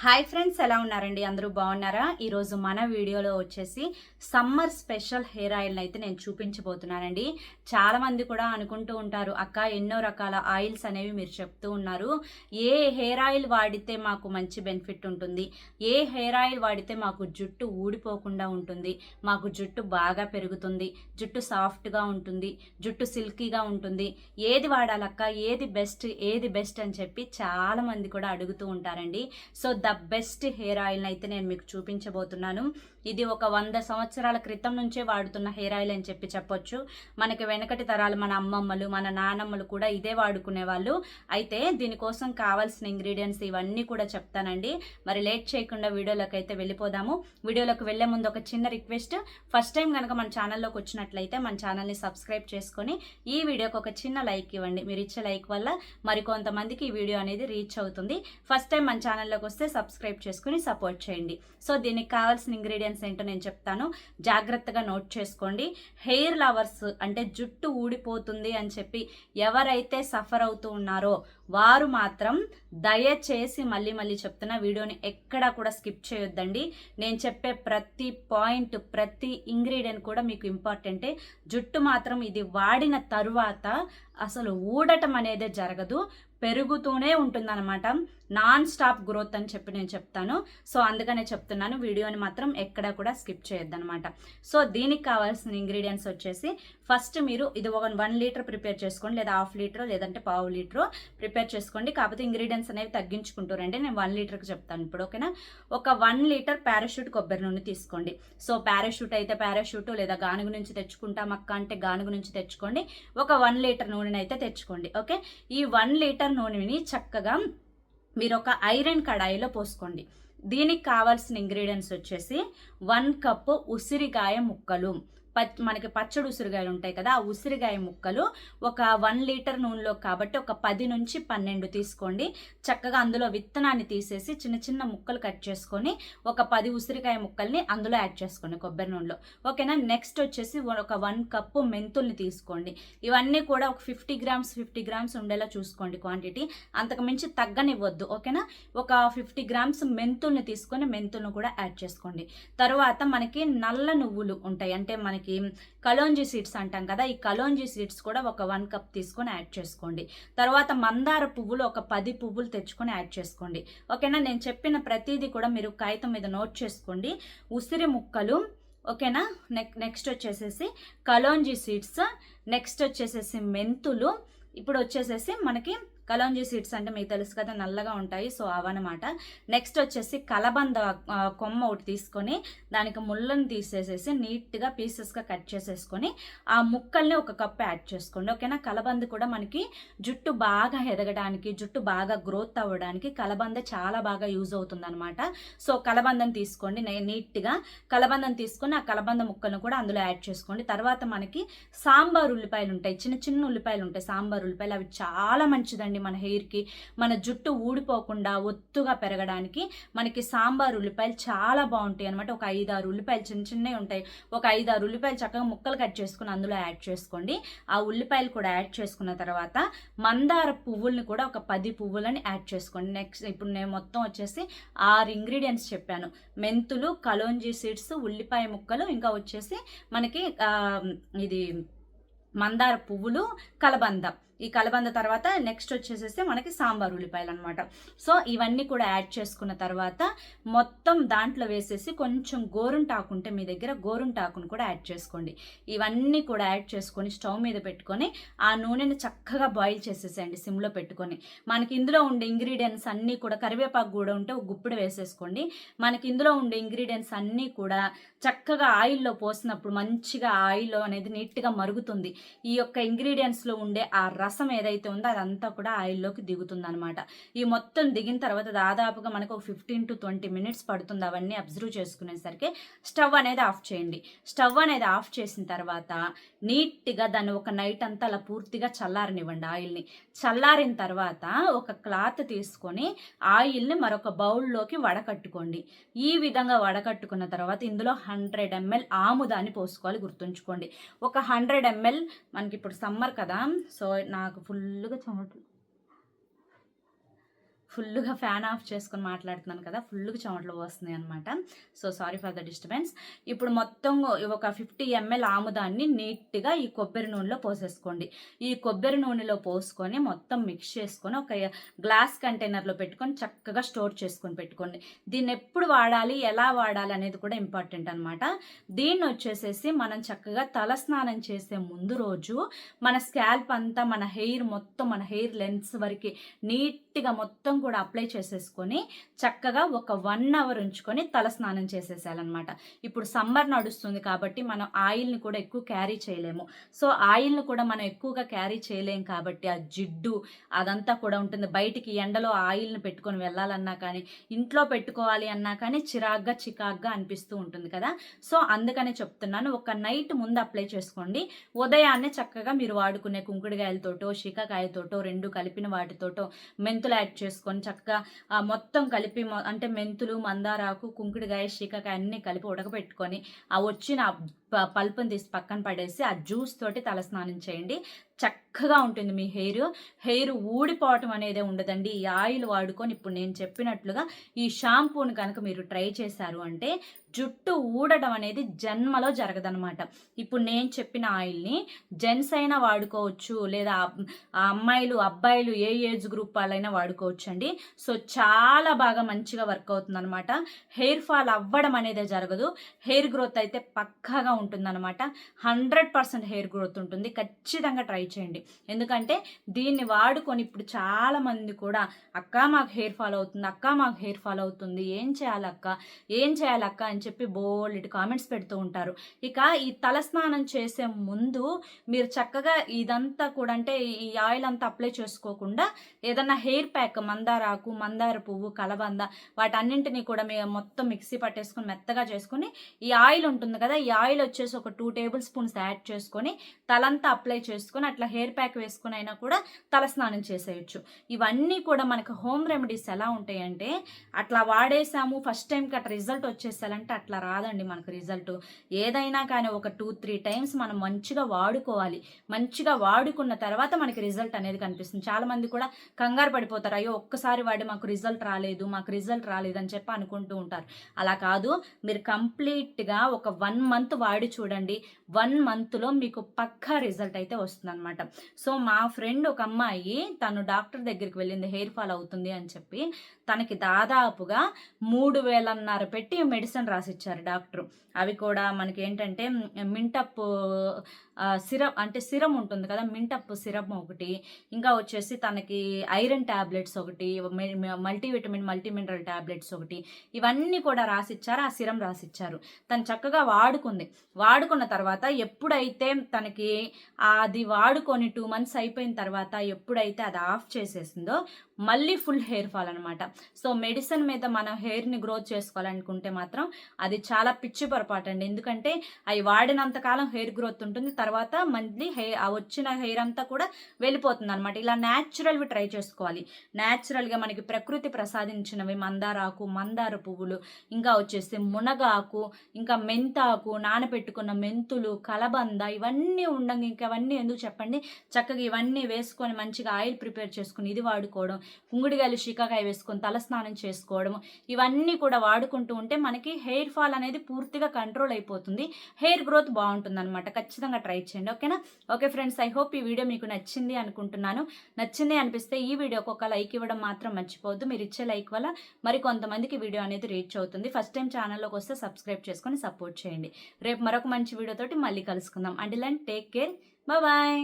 Hi friends, ఎలా ఉన్నారండి? అందరూ బాగున్నారా? ఈరోజు మన వీడియోలో వచ్చేసి సమ్మర్ స్పెషల్ హెయిర్ ఆయిల్ని అయితే నేను చూపించబోతున్నానండి. చాలామంది కూడా అనుకుంటూ ఉంటారు, అక్క ఎన్నో రకాల ఆయిల్స్ అనేవి మీరు చెప్తూ ఉన్నారు, ఏ హెయిర్ ఆయిల్ వాడితే మాకు మంచి బెనిఫిట్ ఉంటుంది, ఏ హెయిర్ ఆయిల్ వాడితే మాకు జుట్టు ఊడిపోకుండా ఉంటుంది, మాకు జుట్టు బాగా పెరుగుతుంది, జుట్టు సాఫ్ట్గా ఉంటుంది, జుట్టు సిల్కీగా ఉంటుంది, ఏది వాడాలక్క, ఏది బెస్ట్ అని చెప్పి చాలామంది కూడా అడుగుతూ ఉంటారండి. సో ద బెస్ట్ హెయిర్ ఆయిల్ని అయితే నేను మీకు చూపించబోతున్నాను. ఇది ఒక 100 సంవత్సరాల క్రితం నుంచే వాడుతున్న హెయిర్ ఆయిల్ అని చెప్పొచ్చు. మనకి వెనకటి తరాలు మన అమ్మమ్మలు మన నానమ్మలు కూడా ఇదే వాడుకునే వాళ్ళు. అయితే దీనికోసం కావాల్సిన ఇంగ్రీడియంట్స్ ఇవన్నీ కూడా చెప్తానండి. మరి లేట్ చేయకుండా వీడియోలోకి అయితే వెళ్ళిపోదాము. వీడియోలోకి వెళ్లే ముందు ఒక చిన్న రిక్వెస్ట్, ఫస్ట్ టైం కనుక మన ఛానల్లోకి వచ్చినట్లయితే మన ఛానల్ని సబ్స్క్రైబ్ చేసుకొని ఈ వీడియోకి ఒక చిన్న లైక్ ఇవ్వండి. మీరు ఇచ్చే లైక్ వల్ల మరికొంతమందికి ఈ వీడియో అనేది రీచ్ అవుతుంది. ఫస్ట్ టైం మన ఛానల్లోకి వస్తే సబ్స్క్రైబ్ చేసుకుని సపోర్ట్ చేయండి. సో దీనికి కావాల్సిన ఇంగ్రీడియంట్స్ ఏంటో నేను చెప్తాను, జాగ్రత్తగా నోట్ చేసుకోండి. హెయిర్ లవర్స్ అంటే జుట్టు ఊడిపోతుంది అని చెప్పి ఎవరైతే సఫర్ అవుతూ ఉన్నారో వారు మాత్రం దయచేసి మళ్ళీ చెప్తున్నా, వీడియోని ఎక్కడా కూడా స్కిప్ చేయొద్దండి. నేను చెప్పే ప్రతి పాయింట్, ప్రతి ఇంగ్రీడియంట్ కూడా మీకు ఇంపార్టెంటే. జుట్టు మాత్రం ఇది వాడిన తరువాత అసలు ఊడటం అనేది జరగదు, పెరుగుతూనే ఉంటుందన్నమాట. నాన్ స్టాప్ గ్రోత్ అని చెప్పి నేను చెప్తాను. సో అందుకనే చెప్తున్నాను, వీడియోని మాత్రం ఎక్కడా కూడా స్కిప్ చేయొద్దనమాట. సో దీనికి కావాల్సిన ఇంగ్రీడియంట్స్ వచ్చేసి, ఫస్ట్ మీరు ఇది ఒక 1 లీటర్ ప్రిపేర్ చేసుకోండి, లేదా 1/2 లీటర్ లేదంటే 1/4 లీటర్ ప్రిపేర్ చేసుకోండి. కాకపోతే ఇంగ్రీడియంట్స్ అనేవి తగ్గించుకుంటూ రండి. నేను 1 లీటర్కి చెప్తాను ఇప్పుడు, ఓకేనా? ఒక 1 లీటర్ పారాషూట్ కొబ్బరి నూనె తీసుకోండి. సో పారాషూట్ అయితే పారాషూట్, లేదా గానుగు నుంచి తెచ్చుకుంటాం అక్క అంటే గానుగు నుంచి తెచ్చుకోండి. ఒక 1 లీటర్ నూనెని అయితే తెచ్చుకోండి, ఓకే? ఈ 1 లీటర్ నూనెని చక్కగా మీరు ఒక ఐరన్ కడాయిలో పోసుకోండి. దీనికి కావాల్సిన ఇంగ్రీడియంట్స్ వచ్చేసి 1 కప్పు ఉసిరికాయ ముక్కలు, మనకి పచ్చడి ఉసిరికాయలు ఉంటాయి కదా, ఆ ఉసిరికాయ ముక్కలు ఒక 1 లీటర్ నూనెలో కాబట్టి ఒక 10 నుంచి 12 తీసుకోండి. చక్కగా అందులో విత్తనాన్ని తీసేసి చిన్న చిన్న ముక్కలు కట్ చేసుకొని ఒక 10 ఉసిరికాయ ముక్కల్ని అందులో యాడ్ చేసుకోండి కొబ్బరి నూనెలో, ఓకేనా? నెక్స్ట్ వచ్చేసి ఒక 1 కప్పు మెంతుల్ని తీసుకోండి. ఇవన్నీ కూడా ఒక 50 గ్రామ్స్ ఉండేలా చూసుకోండి క్వాంటిటీ, అంతకు మించి తగ్గనివ్వద్దు, ఓకేనా? ఒక 50 గ్రామ్స్ మెంతుల్ని తీసుకొని మెంతులను కూడా యాడ్ చేసుకోండి. తర్వాత మనకి నల్ల నువ్వులు ఉంటాయి, అంటే మనకి కలోంజీ సీడ్స్ అంటాం కదా, ఈ కలోంజీ సీడ్స్ కూడా ఒక 1 కప్ తీసుకొని యాడ్ చేసుకోండి. తర్వాత మందార పువ్వులు ఒక 10 పువ్వులు తెచ్చుకొని యాడ్ చేసుకోండి, ఓకేనా? నేను చెప్పిన ప్రతిదీ కూడా మీరు కాగితం మీద నోట్ చేసుకోండి. ఉసిరి ముక్కలు, ఓకేనా? నెక్స్ట్ వచ్చేసేసి కలోంజీ సీడ్స్, నెక్స్ట్ వచ్చేసేసి మెంతులు, ఇప్పుడు వచ్చేసేసి మనకి కలోంజీ సీడ్స్ అంటే మీకు తెలుసు కదా, నల్లగా ఉంటాయి, సో అవన్నమాట. నెక్స్ట్ వచ్చేసి కలబంద కొమ్మ ఒకటి తీసుకొని దానికి ముళ్ళను తీసేసేసి నీట్గా పీసెస్గా కట్ చేసేసుకొని ఆ ముక్కల్ని ఒక కప్ యాడ్ చేసుకోండి, ఓకేనా? కలబంద కూడా మనకి జుట్టు బాగా ఎదగడానికి, జుట్టు బాగా గ్రోత్ అవ్వడానికి కలబంద చాలా బాగా యూజ్ అవుతుంది అనమాట. సో కలబందం తీసుకోండి, నీట్గా కలబందం తీసుకొని ఆ కలబంద ముక్కలను కూడా అందులో యాడ్ చేసుకోండి. తర్వాత మనకి సాంబార్ ఉల్లిపాయలు ఉంటాయి, చిన్న చిన్న ఉల్లిపాయలు ఉంటాయి, సాంబార్ ఉల్లిపాయలు, అవి చాలా మంచిదండి మన హెయిర్కి, మన జుట్టు ఊడిపోకుండా ఒత్తుగా పెరగడానికి మనకి సాంబార్ ఉల్లిపాయలు చాలా బాగుంటాయి అనమాట. ఒక 5-6 ఉల్లిపాయలు చిన్నవి ఉంటాయి, ఒక 5-6 ఉల్లిపాయలు చక్కగా ముక్కలు కట్ చేసుకుని అందులో యాడ్ చేసుకోండి. ఆ ఉల్లిపాయలు కూడా యాడ్ చేసుకున్న తర్వాత మందార పువ్వుల్ని కూడా ఒక 10 పువ్వులని యాడ్ చేసుకోండి. నెక్స్ట్ ఇప్పుడు నేను మొత్తం వచ్చేసి 6 ఇంగ్రీడియంట్స్ చెప్పాను, మెంతులు, కలోంజీ సీడ్స్, ఉల్లిపాయ ముక్కలు, ఇంకా వచ్చేసి మనకి ఇది మందార పువ్వులు, కలబంద. ఈ కలబంద తర్వాత నెక్స్ట్ వచ్చేసేసి మనకి సాంబార్ ఉల్లిపాయలు అనమాట. సో ఇవన్నీ కూడా యాడ్ చేసుకున్న తర్వాత మొత్తం దాంట్లో వేసేసి కొంచెం గోరుంటాకు ఉంటే మీ దగ్గర గోరుంటాకును కూడా యాడ్ చేసుకోండి. ఇవన్నీ కూడా యాడ్ చేసుకొని స్టవ్ మీద పెట్టుకొని ఆ నూనెని చక్కగా బాయిల్ చేసేసేయండి సిమ్లో పెట్టుకొని. మనకి ఇందులో ఉండే ఇంగ్రీడియంట్స్ అన్నీ కూడా, కరివేపాకు కూడా ఉంటే ఒక గుప్పిడి వేసేసుకోండి. మనకి ఇందులో ఉండే ఇంగ్రీడియంట్స్ అన్నీ కూడా చక్కగా ఆయిల్లో పోసినప్పుడు మంచిగా ఆయిల్ అనేది నీట్గా మరుగుతుంది. ఈ యొక్క ఇంగ్రీడియంట్స్లో ఉండే ఆ రసం ఏదైతే ఉందో అదంతా కూడా ఆయిల్లోకి దిగుతుంది అనమాట. ఈ మొత్తం దిగిన తర్వాత దాదాపుగా మనకు ఒక 15 to 20 మినిట్స్ పడుతుంది అవన్నీ అబ్జర్వ్ చేసుకునేసరికి. స్టవ్ అనేది ఆఫ్ చేయండి. స్టవ్ అనేది ఆఫ్ చేసిన తర్వాత నీట్గా దాన్ని ఒక నైట్ అంతా అలా పూర్తిగా చల్లారనివ్వండి ఆయిల్ని. చల్లారిన తర్వాత ఒక క్లాత్ తీసుకొని ఆయిల్ని మరొక బౌల్లోకి వడకట్టుకోండి. ఈ విధంగా వడకట్టుకున్న తర్వాత ఇందులో 100 ml ఆముదాన్ని పోసుకోవాలి, గుర్తుంచుకోండి. ఒక 100 ml, మనకి ఇప్పుడు సమ్మర్ కదా, సో నాకు ఫుల్గా ఫుల్గా ఫ్యాన్ ఆఫ్ చేసుకొని మాట్లాడుతున్నాను కదా, ఫుల్గా చెమటలు వస్తున్నాయి అనమాట. So sorry for the disturbance. ఇప్పుడు మొత్తం ఒక 50 ml ఆముదాన్ని నీట్గా ఈ కొబ్బరి నూనెలో పోసేసుకోండి. ఈ కొబ్బరి నూనెలో పోసుకొని మొత్తం మిక్స్ చేసుకొని ఒక గ్లాస్ కంటైనర్లో పెట్టుకొని చక్కగా స్టోర్ చేసుకొని పెట్టుకోండి. దీన్ని ఎప్పుడు వాడాలి, ఎలా వాడాలి అనేది కూడా ఇంపార్టెంట్ అనమాట. దీన్ని వచ్చేసేసి మనం చక్కగా తలస్నానం చేసే ముందు రోజు మన స్కాల్ప్ అంతా, మన హెయిర్ మొత్తం, మన హెయిర్ లెన్స్ వరకు నీట్గా మొత్తం కూడా అప్లై చేసేసుకొని చక్కగా ఒక 1 hour ఉంచుకొని తల స్నానం చేసేసాలన్నమాట. ఇప్పుడు సమ్మర్ నడుస్తుంది కాబట్టి మనం ఆయిల్ని కూడా ఎక్కువ క్యారీ చేయలేము. సో ఆయిల్ని కూడా మనం ఎక్కువగా క్యారీ చేయలేం కాబట్టి ఆ జిడ్డు అదంతా కూడా ఉంటుంది. బయటికి ఎండలో ఆయిల్ని పెట్టుకొని వెళ్ళాలన్నా కానీ, ఇంట్లో పెట్టుకోవాలి అన్నా కానీ చికాగ్గా అనిపిస్తూ ఉంటుంది కదా. సో అందుకనే చెప్తున్నాను, ఒక నైట్ ముందు అప్లై చేసుకోండి. ఉదయాన్నే చక్కగా మీరు వాడుకునే కుంకుడుకాయలతోటో, శీకాకాయతోటో, 2 కలిపిన వాటితోటో మెంతులు యాడ్ చేసుకొని చక్కగా మొత్తం కలిపి, అంటే మెంతులు, మందారాకు, కుంకుడుకాయ, శీకాకాయ అన్నీ కలిపి ఉడకబెట్టుకొని ఆ వచ్చిన పల్పుని తీసి పక్కన పడేసి ఆ జ్యూస్ తోటి తలస్నానం చేయండి. చక్కగా ఉంటుంది మీ హెయిర్ ఊడిపోవటం అనేది ఉండదండి. ఈ ఆయిల్ వాడుకొని ఇప్పుడు నేను చెప్పినట్లుగా ఈ షాంపూని కనుక మీరు ట్రై చేశారు అంటే జుట్టు ఊడటం అనేది జన్మలో జరగదనమాట. ఇప్పుడు నేను చెప్పిన ఆయిల్ని జెంట్స్ అయినా వాడుకోవచ్చు, లేదా అమ్మాయిలు, అబ్బాయిలు ఏ ఏజ్ గ్రూప్ వాళ్ళైనా వాడుకోవచ్చు అండి. సో చాలా బాగా మంచిగా వర్క్ అవుతుంది అనమాట. హెయిర్ ఫాల్ అవ్వడం అనేది జరగదు. హెయిర్ గ్రోత్ అయితే పక్కాగా ఉంటుందన్నమాట. 100% హెయిర్ గ్రోత్ ఉంటుంది. ఖచ్చితంగా ట్రై చేయండి. ఎందుకంటే దీన్ని వాడుకొని ఇప్పుడు చాలా మంది కూడా అక్క మాకు హెయిర్ ఫాల్ అవుతుంది, అక్క మాకు హెయిర్ ఫాల్ అవుతుంది, ఏం చేయాలక్క అని చెప్పి బోల్డ్ కామెంట్స్ పెడుతూ ఉంటారు. ఇక ఈ తలస్నానం చేసే ముందు మీరు చక్కగా ఇదంతా కూడా, అంటే ఈ ఆయిల్ అంతా అప్లై చేసుకోకుండా ఏదన్నా హెయిర్ ప్యాక్, మందారాకు, మందార పువ్వు, కలబంద వాటన్నింటినీ కూడా మొత్తం మిక్సీ పట్టేసుకొని మెత్తగా చేసుకొని ఈ ఆయిల్ ఉంటుంది కదా, ఈ ఆయిల్ వచ్చేసి ఒక 2 tablespoons యాడ్ చేసుకొని తలంతా అప్లై చేసుకొని అట్లా హెయిర్ ప్యాక్ వేసుకుని అయినా కూడా తలస్నానం చేసేయచ్చు. ఇవన్నీ కూడా మనకు హోమ్ రెమెడీస్ ఎలా ఉంటాయంటే, అట్లా వాడేసాము ఫస్ట్ టైంకి అట్లా రిజల్ట్ వచ్చేసాలంటే అట్లా రాదండి మనకు రిజల్ట్. ఏదైనా కానీ ఒక 2-3 times మనం మంచిగా వాడుకోవాలి. మంచిగా వాడుకున్న తర్వాత మనకి రిజల్ట్ అనేది కనిపిస్తుంది. చాలా మంది కూడా కంగారు పడిపోతారు, అయ్యో ఒక్కసారి వాడి మాకు రిజల్ట్ రాలేదు అని చెప్పి అనుకుంటూ ఉంటారు. అలా కాదు, మీరు కంప్లీట్గా ఒక 1 month వాడి చూడండి. 1 monthలో మీకు పక్కా రిజల్ట్ అయితే వస్తుంది అనమాట. సో మా ఫ్రెండ్ ఒక అమ్మాయి, తను డాక్టర్ దగ్గరికి వెళ్ళింది హెయిర్ ఫాల్ అవుతుంది అని చెప్పి. తనకి దాదాపుగా 3,500 పెట్టి మెడిసిన్ రాసిచ్చారు డాక్టర్. అవి కూడా మనకి ఏంటంటే మింటప్ సిరప్, అంటే సిరం ఉంటుంది కదా, మింటప్ సిరప్ ఒకటి, ఇంకా వచ్చేసి తనకి ఐరన్ ట్యాబ్లెట్స్ ఒకటి, మల్టీవిటమిన్, మల్టీమినరల్ ట్యాబ్లెట్స్ ఒకటి, ఇవన్నీ కూడా రాసిచ్చారు. ఆ సిరం రాసిచ్చారు. తను చక్కగా వాడుకున్న తర్వాత ఎప్పుడైతే తనకి అది వాడుకొని 2 months అయిపోయిన తర్వాత ఎప్పుడైతే అది ఆఫ్ చేసేసిందో మళ్ళీ ఫుల్ హెయిర్ ఫాల్ అనమాట. సో మెడిసిన్ మీద మనం హెయిర్ని గ్రోత్ చేసుకోవాలనుకుంటే మాత్రం అది చాలా పిచ్చి పొరపాటు అండి. ఎందుకంటే అవి వాడినంతకాలం హెయిర్ గ్రోత్ ఉంటుంది, తర్వాత మళ్ళీ వచ్చిన హెయిర్ అంతా కూడా వెళ్ళిపోతుంది అనమాట. ఇలా న్యాచురల్వి ట్రై చేసుకోవాలి. న్యాచురల్గా మనకి ప్రకృతి ప్రసాదించినవి మందారాకు, మందార పువ్వులు, ఇంకా వచ్చేసి మునగాకు, ఇంకా మెంతాకు, నానబెట్టుకున్న మెంతులు, కలబంద, ఇవన్నీ ఉండంగా ఇంకవన్నీ ఎందుకు చెప్పండి. చక్కగా ఇవన్నీ వేసుకొని మంచిగా ఆయిల్ ప్రిపేర్ చేసుకుని ఇది వాడుకోవడం, కుంగుడిగాయలు, శీకాకాయ వేసుకొని తలస్నానం చేసుకోవడం, ఇవన్నీ కూడా వాడుకుంటూ ఉంటే మనకి హెయిర్ ఫాల్ అనేది పూర్తిగా కంట్రోల్ అయిపోతుంది. హెయిర్ గ్రోత్ బాగుంటుంది అనమాట. ఖచ్చితంగా ట్రై చేయండి. ఓకేనా? ఓకే ఫ్రెండ్స్, ఐ హోప్ ఈ వీడియో మీకు నచ్చింది అనుకుంటున్నాను. నచ్చింది అనిపిస్తే ఈ వీడియోకి ఒక లైక్ ఇవ్వడం మాత్రం మర్చిపోవద్దు. మీరు ఇచ్చే లైక్ వల్ల మరి కొంతమందికి వీడియో అనేది రీచ్ అవుతుంది. ఫస్ట్ టైం ఛానల్లోకి వస్తే సబ్స్క్రైబ్ చేసుకొని సపోర్ట్ చేయండి. రేపు మరొక మంచి వీడియోతోటి మళ్ళీ కలుసుకుందాం. Until then take care, bye.